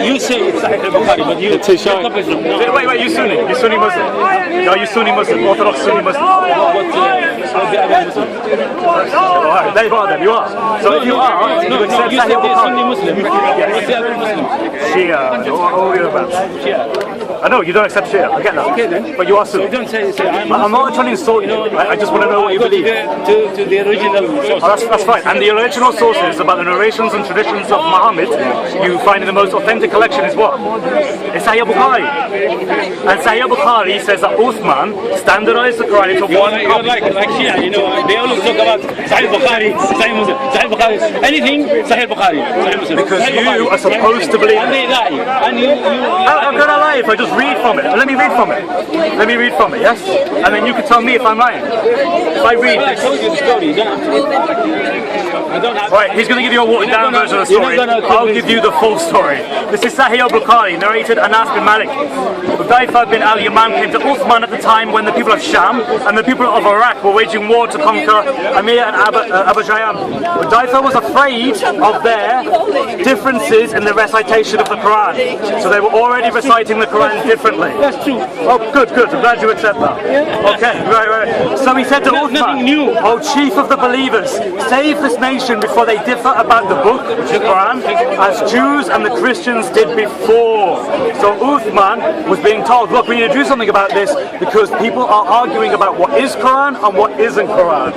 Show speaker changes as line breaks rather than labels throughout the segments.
You say it's Sahih al-Bukhari, but you...
It's his
Wait, you Sunni? You Sunni Muslim? No, you Sunni Muslim, Orthodox Sunni Muslim.
What's the other Muslim?
Alright, there you are then, you are. So if you are, you accept
you
Sahih
said
al-Bukhari.
Sunni Muslim. What's the other Muslim?
Shia, what are you about?
Shia.
I know, you don't accept Shia, I get that.
Okay then.
But you are Sunni.
So don't say
I'm not trying to insult you, I just want to know what you believe.
To the original source.
Oh, that's fine. And the original sources about the narrations and traditions of Muhammad you find in the most authentic collection is what? It's Sahih Bukhari. And Sahih Bukhari says that Uthman standardized the Quran into one
You're like Shia, they always talk about Sahih Bukhari, Sahih Muslim, Sahih Bukhari, anything Sahih Bukhari, Sahih Muslim.
Because
Sahih
you
Bukhari.
are supposed to believe.
And they lie. And you
How can I lie if I just read from it? Let me read from it. Let me read from it, yes? And then you can tell me if I'm lying. If I read
I
this.
told you the story. I don't have.
Right, he's going to give you a watered down version of the story. I'll give you the full story. This is Sahih al-Bukhari, narrated Anas bin Malik. Hudayfa bin al-Yaman came to Uthman at the time when the people of Sham and the people of Iraq were waging war to conquer Amir and Abu Jayyam. Hudayfa was afraid of their differences in the recitation of the Quran. So they were already reciting the Quran differently.
That's true.
Oh, good. I'm glad you accept that. Okay, right. So he said to Uthman,
nothing new.
"O chief of the believers, save this nation before they differ about the book, which is the Quran, as Jews and the Christians did before." So Uthman was being told, look, we need to do something about this because people are arguing about what is Quran and what isn't Quran.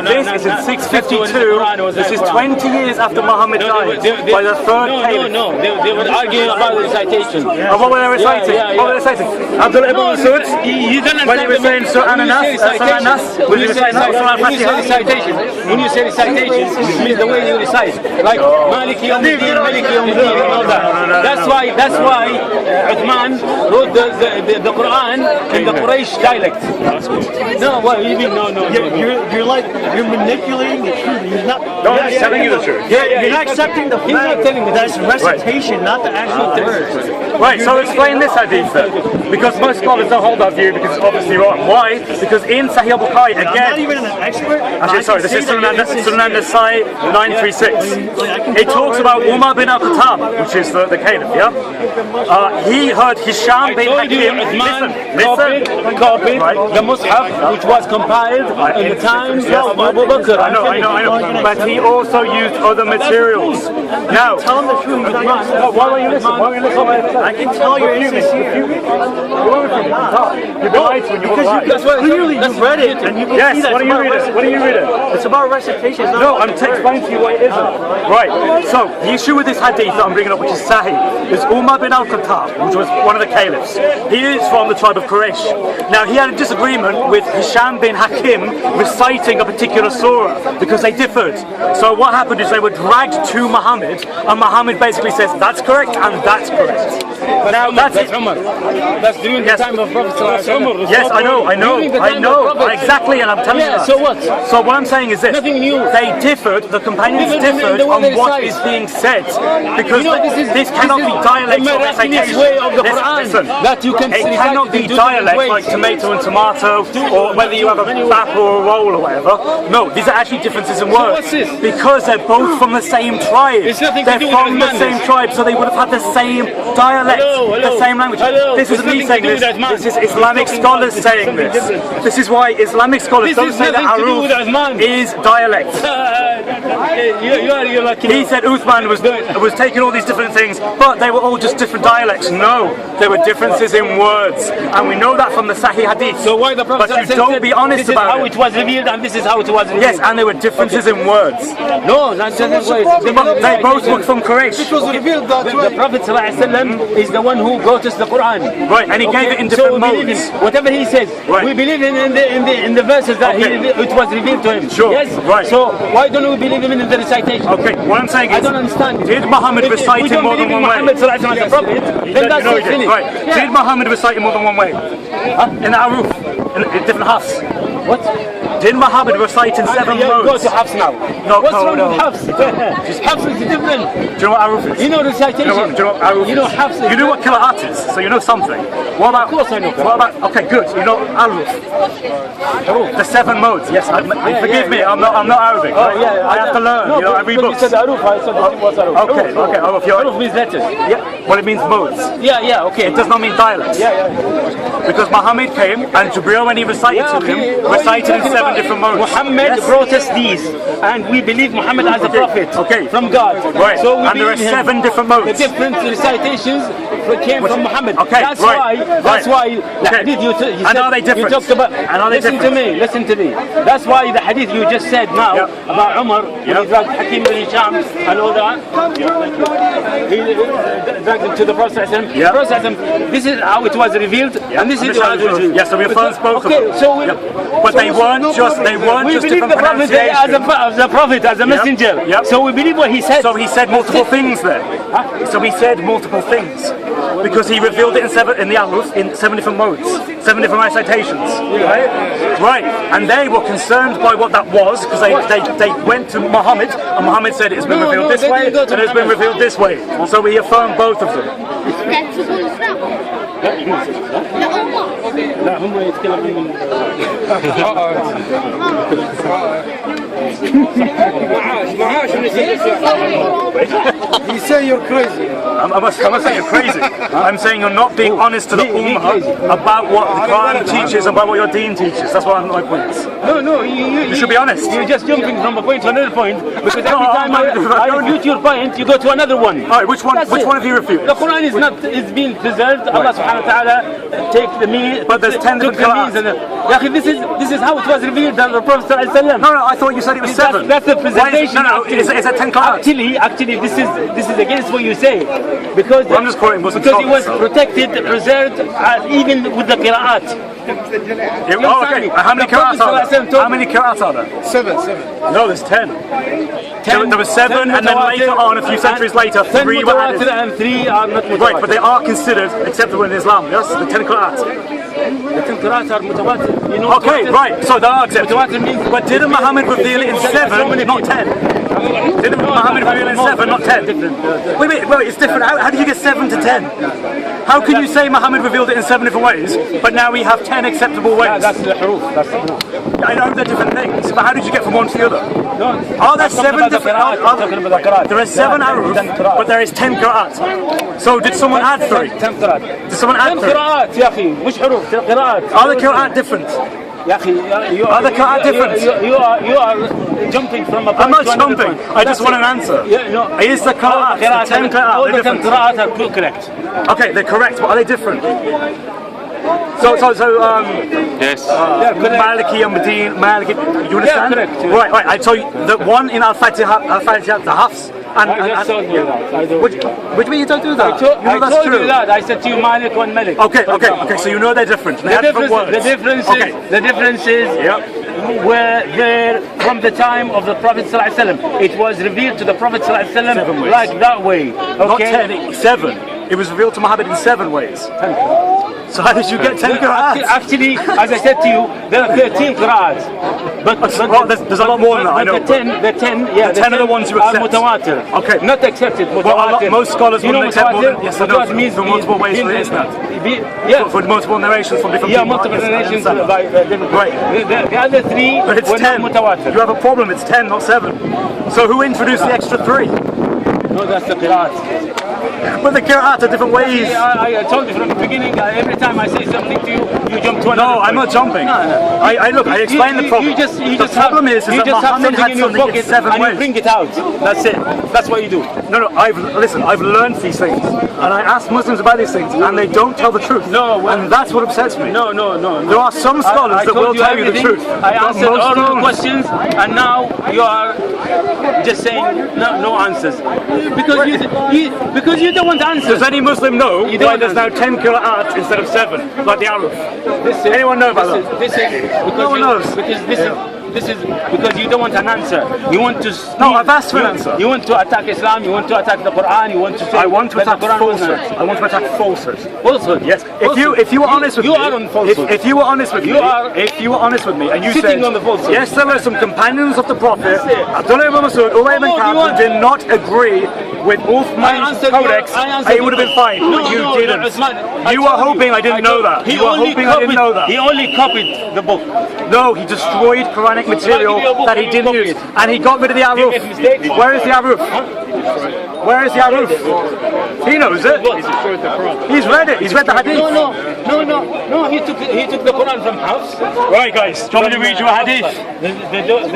This is in 652. This is 20 years after Muhammad died by the third caliph.
No, they were arguing about the recitation.
And what were they reciting? What were they reciting? Abdullah ibn Masud?
You don't
When he was saying Surah An-Nas, when you say
recitation, when you say recitations, it means the way you recite, like Maliki Yawm al-Din, Maliki Yawm al-Din, and all that. That's why Uthman wrote the Quran in the Quraysh dialect. No, what you mean? No.
You're manipulating the truth. You're not.
No, I'm just telling you the truth.
You're not accepting the fact that it's recitation, not the actual words.
Right, so explain this hadith then. Because most scholars don't hold that view because it's obviously wrong. Why? Because in Sahih Bukhari,
I'm not
again...
even an expert.
Actually, sorry, this is Sunan Nasai 936. It talks about Umar bin Al-Khattab, which is the caliph, yeah? He heard Hisham bin Hakim... Listen.
Copied the Mus'haf, which was compiled in the times of Abu Bakr.
I know. But he also used other materials. Now...
Tell him the truth.
Why won't you listen?
I can tell you're insincere.
You've been lied to when you were
Because clearly you've read it and you can see
Yes,
that.
what are you reading?
It's about recitation. It's not
No, I'm explaining to you what it isn't. Right, so the issue with this hadith that I'm bringing up, which is Sahih, is Umar bin Al-Khattab, which was one of the caliphs. He is from the tribe of Quraysh. Now, he had a disagreement with Hisham bin Hakim reciting a particular surah because they differed. So what happened is they were dragged to Muhammad, and Muhammad basically says, that's correct and that's correct. Now, that's
Umar. That's during the time of Prophet ﷺ.
Yes, I know, exactly, and I'm telling you that.
So what?
So what I'm saying is this.
Nothing new.
They differed, the companions differed on what is being said. Because this cannot be dialect or recitation.
way of the Quran that you can
it cannot be dialect like tomato and tomato, or whether you have a bap or a roll or whatever. No, these are actually differences in words.
what's this?
Because they're both from the same tribe.
It's nothing to
They're
do with
from the
Uthman.
same tribe, so they would have had the same dialect, the same language. This is me saying this. This is Islamic scholars saying this. This is why Islamic scholars don't say that Aruf is dialect.
You're like,
He said Uthman was taking all these different things, but they were all just different dialects. No, there were differences in words, and we know that from the Sahih Hadith.
So why the Prophet
But you don't be honest
this is
about
how it was revealed and this is how it was revealed.
Yes, and there were differences in words.
No, not certain ways.
They both were from Quraysh.
The Prophet ﷺ is the one who brought us the Quran.
Right, and he gave it in different modes.
Whatever he says,
Right.
we believe in the verses that it was revealed to him.
Sure,
Yes.
right.
So why don't we believe him in the recitation?
Okay, what I'm saying is,
I don't understand.
did Muhammad recite it more than one way?
Muhammad ﷺ as a prophet, then that's
No,
it,
he did.
finished.
Right.
Yeah.
Did Muhammad recite it more than one way? In the Aruf, in different halves.
What?
Did Muhammad recite in 7
Go
modes?
to Hafs now.
No,
What's
no,
wrong
no.
with Hafs? Hafs is different.
Do you know what Aruf is?
You know recitation.
Do you know what Aruf
You know
is?
Hafs.
You know what Qira'at is, so you know something. What about?
Of course I know
What about? Okay, good. You know Aruf. The 7 modes. Yes. Forgive me. I'm not Arabic.
Oh,
Right?
yeah,
I have to learn.
No,
You know, I read
because
books.
you said Aruf, I said it was Aruf.
Okay, okay. Aruf, you're.
Aruf means letters.
Yeah. Well, it means modes.
Yeah, okay.
It does not mean dialects.
Yeah.
Because Muhammad came and Jibreel, when he recited to him, recited in 7 different modes.
Muhammad
Yes?
brought us these, and we believe Muhammad as a prophet from God.
Right.
So we
And there are
believe him.
7 different modes.
The different recitations came from Muhammad.
Okay,
That's
right,
why the
Okay.
hadith you
And
said,
are they different?
you talked about.
And are they different?
Listen to me. That's why the hadith you just said now
Yep.
about Umar, when
Yep.
he dragged Hakim bin Hisham and all that. He dragged him to the Prophet.
Yep.
This is how it was revealed, and this is how it was revealed.
Yes, so we affirm both of
Okay,
them.
so we,
Yep. But they weren't just
we believe
different
the prophet
pronunciations.
as a prophet, as a messenger.
Yep.
So we believe what he said.
So he said multiple things there. So he said multiple things because he revealed it in the Aruf in 7 different modes, 7 different recitations. Right? Right. And they were concerned by what that was because they went to Muhammad and Muhammad said it's been revealed this
they
way
didn't go
and
to
it's been
Muhammad.
revealed this way. So we affirm both of them.
لا هم يتكلمون معاش
He say you're crazy.
I'm not saying you're crazy. I'm saying you're not being honest to the
He crazy.
Ummah about what the Quran teaches and about what your deen teaches. That's what my point is.
No, you
should be honest.
You're just jumping from a point to another point because every
No,
time I refute your point, you go to another one.
All right, which one?
That's
Which
it.
one have you refuted?
The Quran is being preserved. Allah Subhanahu wa Taala take the means.
But there's 10
took
different
the means.
Qur'ans.
Ya akhi, this is how it was revealed by the Prophet Sallallahu Alaihi Wasallam.
No, I thought you said it was 7.
That's the preservation.
No, it's a 10 Qur'an.
Actually, this is against what you say, because
I'm just quoting Muslim
because it was
scholars, so.
protected, preserved, even with the qira'at.
Oh, okay. How many Qur'ans are there? How many Qur'ans are there?
7.
No, there's 10. There were 7, and then later on, a few centuries later,
10
3 were
mutawatir
added.
and 3 are not mutawatir.
Right, but they are considered acceptable in Islam. Yes, the 10 Qur'ans.
The 10 qira'at are mutawatir. You know
Okay,
mutawatir?
right. So they are acceptable.
Mutawatir means.
But didn't Muhammad reveal it in 7, not 10? Didn't Muhammad reveal it in 7, not 10? Wait, it's different. How did you get 7 to 10? How can you say Muhammad revealed it in 7 different ways, but now we have 10 acceptable ways?
That's the huruf. That's the huruf.
I know they're different things, but how did you get from one to the other?
No,
Are there
I'm talking
7
about the
different?
qira'at, I'm talking about the qira'at.
There are 7 Aruf,
10 qira'at.
but there is 10 Qur'ans. So did someone add 3?
10 qira'at.
Did someone add
10
3?
قراءات يا أخي مش حروف 10 قراءات.
Are the Qur'an different?
يا أخي
Are the qiraat different?
You are jumping from a point
I'm not
to another
jumping.
point.
I just want an answer.
Yeah, no.
Is the Qur'an, the 10 Qur'an,
all
they're
the 10
different?
قراءات are correct.
Okay, they're correct, but are they different? So,
Yes. Yeah, correct.
Maliki and Madin, Maliki, you understand?
correct.
Right, I told you, the one in Al-Fatiha, the Hafs,
I just told you that. I don't-
which mean you don't do that? You know
I
that's
told
true.
you that. I said to you Malik and Malik.
Okay, so you know they're different. They have different words.
The difference is
Yep.
were there from the time of the Prophet ﷺ. It was revealed to the Prophet
7
ﷺ
ways.
like that way.
Not
Okay.
10, 7. It was revealed to Muhammad in 7 ways. So how did you get 10 Qur'ans?
Actually, as I said to you, there are 13 qira'ats.
Well, there's a lot more than that, I know.
The 10
10 are the ones you
are
accept.
mutawatir.
Okay.
Not accepted,
Well,
mutawatir.
most scholars
You know
wouldn't accept more than-
mutawatir?
yes, I know,
Mutawatir means
for multiple ways for the Isnam.
Yeah.
For multiple narrations from different
Yeah,
people.
multiple
Yes, I
narrations
understand.
by different.
Right.
The other 3
But it's
were
10.
not mutawatir.
You have a problem, it's 10, not 7. So who introduced the extra 3?
No, that's the qira'at.
But the Qur'an are different ways.
I told you from the beginning, every time I say something to you, you jump to another
No, I'm not
point.
jumping.
No.
I explained the problem.
You just
the problem is
you
that
just have
Muhammad
something
had
in your
something in
pocket
7
and
ways.
you bring it out. That's it. That's what you do.
No, I've learned these things, and I ask Muslims about these things, and they don't tell the truth.
No, well-
and that's what upsets me.
No.
There are some scholars
I
that
told
will
you
tell you the
everything.
truth.
I
but
answered
most
all your
don't.
questions, and now you are just saying no answers because you don't want answers.
Does any Muslim know
You
why
don't
there's now 10 Qur'an instead of 7, like the Arab? Anyone know about that?
This is because
No one knows.
Because This is because you don't want an answer. You want to.
No, I've asked for an answer.
You want to attack Islam. You want to attack the Quran. You want to say.
I want to
that
attack
the Quran was
falsehood.
not-
I want to attack falsehood.
Falsehood.
Yes. If you were honest with
you
me,
are on falsehood.
if you were honest with
You
me,
are
if you were honest with me, and you
sitting
said
on the falsehood.
yes, there were some companions of the Prophet,
That's it.
Abdullah ibn Masud, Ubay ibn
Come on,
Ka'b,
you
who
want-
did not agree with Uthman's
answered
codex,
I answered
it would have been fine.
No,
but you
no,
didn't.
Usman,
You were hoping I didn't know that. You were hoping I didn't know that.
He only copied the book.
No, he destroyed Quranic material
give you a book
that he
and
didn't
copy
use,
it.
and he got rid of the
Did he make
Aruf.
mistakes?
Where is the Aruf? Where is the Aruf? He knows it. He's read it. He's read the Hadith.
No. He took the Quran from Hafs.
Right, guys. Do you want me to read you a Hadith?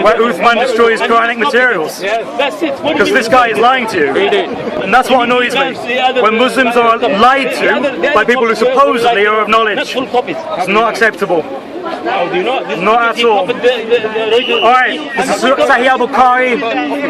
Where Uthman destroys Quranic materials.
Yes, that's it. What do
Because
you
this
mean?
guy is lying to you. And that's what annoys me. When Muslims are lied to by people who supposedly are of
Not
knowledge.
full copies.
It's not acceptable.
How do you know? This
Not
is
at all.
the original.
Alright, this is Sahih Al-Bukhari,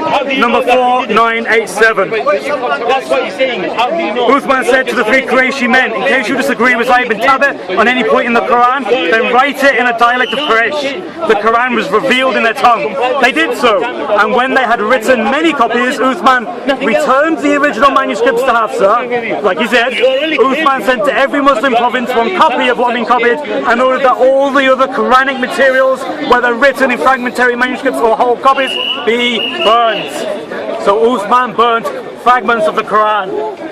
How do you
number
know that he did it?
4987.
That's what he's saying. How do you know?
Uthman said to the three Qurayshi men, in case you disagree with Zayd bin Thabit on any point in the Quran, then write it in a dialect of Quraysh. The Quran was revealed in their tongue. They did so, and when they had written many copies, Uthman returned the original manuscripts to Hafsa. Like he said, Uthman sent to every Muslim province one copy of what had been copied, and ordered that all the other Quranic materials, whether written in fragmentary manuscripts or whole copies, be burnt. So Uthman burnt fragments of the Quran.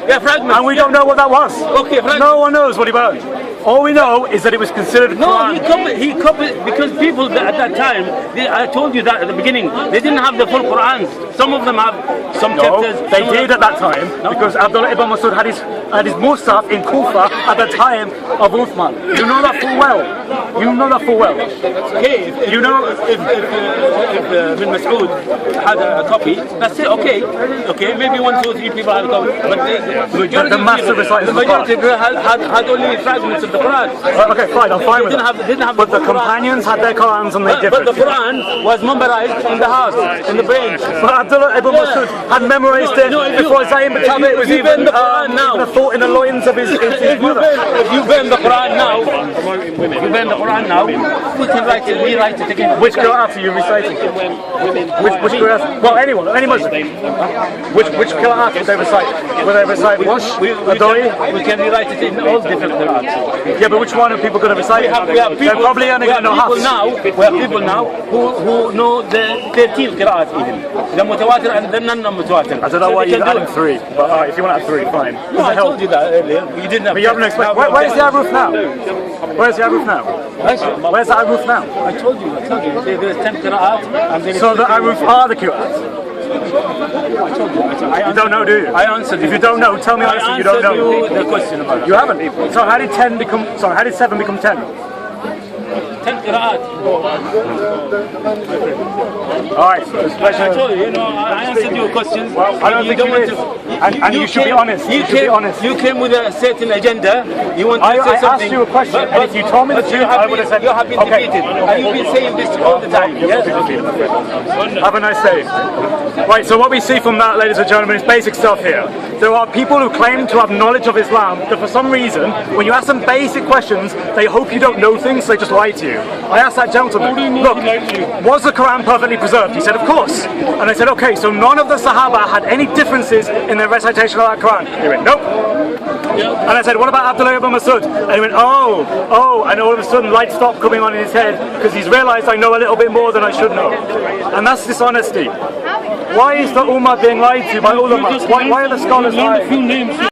Yeah, fragments.
And we don't know what that was.
Okay, fragments.
No one knows what he burned. All we know is that it was considered
No,
Quran.
he copied because people at that time, I told you that at the beginning, they didn't have the full Qurans. Some of them have some
No,
chapters.
they
some of
did
them-
at that time because Abdullah ibn Masud had his Musaf in Kufa at the time of Uthman. You know that full well. You know that full well.
Okay, if,
You know-
if Bin Mas'ud had a copy, that's it. Okay, maybe 1, 2, 3 people had a copy, but the majority
The
of
massive
people,
reciters
the
of the
majority of people had only fragments of the Quran.
Okay, fine, I'm fine with
Didn't
that.
have
But the
Quran.
companions had their Qurans and they
But
differed.
the Quran was memorized in the house, in the brain.
But Abdullah ibn Masud had memorized it
No, if you-
before Zayd bin Thabit was
if you
even
bend the Quran now-
even a thought in the loins of his mother.
If you burn the Quran now, we can rewrite it again.
Which Qur'an are you reciting? Which Qur'an? Well, anyone, any Muslim. Which Qur'an would they recite? Would they recite Wash, Adoi?
We can rewrite it in all different Qur'ans.
Yeah, but which one are people going to recite? They're probably only going to know half.
We have people now who know the 13 Qur'ans even. The mutawatir and the non-mutawatir.
I don't know why you're adding 3, but if you want to add 3, fine.
No, I told you that earlier. You didn't have.
But you haven't explained. Where's the Aruf now? Where's the Aruf now? Where's the Aruf now?
I told you. There's 10 Qur'ans and there is
So the Aruf are the Qur'ans. You don't know, do you?
I answered
If you don't know, tell me honestly you don't know.
I answered you the question about it.
You haven't. So how did 10 become? Sorry, how did 7 become 10?
10 Qur'an.
All right. So it's
I
pleasure.
told you, I answered your questions.
I don't think you did. And you should be honest. You should be honest.
You came with a certain agenda. You want to
I
say something.
asked you a question, and if you told me the truth, I would have said,
you have been
okay.
defeated. And you've been saying this all the time. Yes?
Have a nice day. Right, so what we see from that, ladies and gentlemen, is basic stuff here. There are people who claim to have knowledge of Islam that for some reason, when you ask them basic questions, they hope you don't know things, so they just lie to you. I asked that gentleman, look, was the Quran perfectly preserved? He said, of course. And I said, okay, so none of the Sahaba had any differences in their recitation of that Quran? He went, nope. And I said, what about Abdullah ibn Masud? And he went, oh, and all of a sudden light stopped coming on in his head because he's realized I know a little bit more than I should know. And that's dishonesty. Why is the Ummah being lied to by ulama? Why are the scholars lying?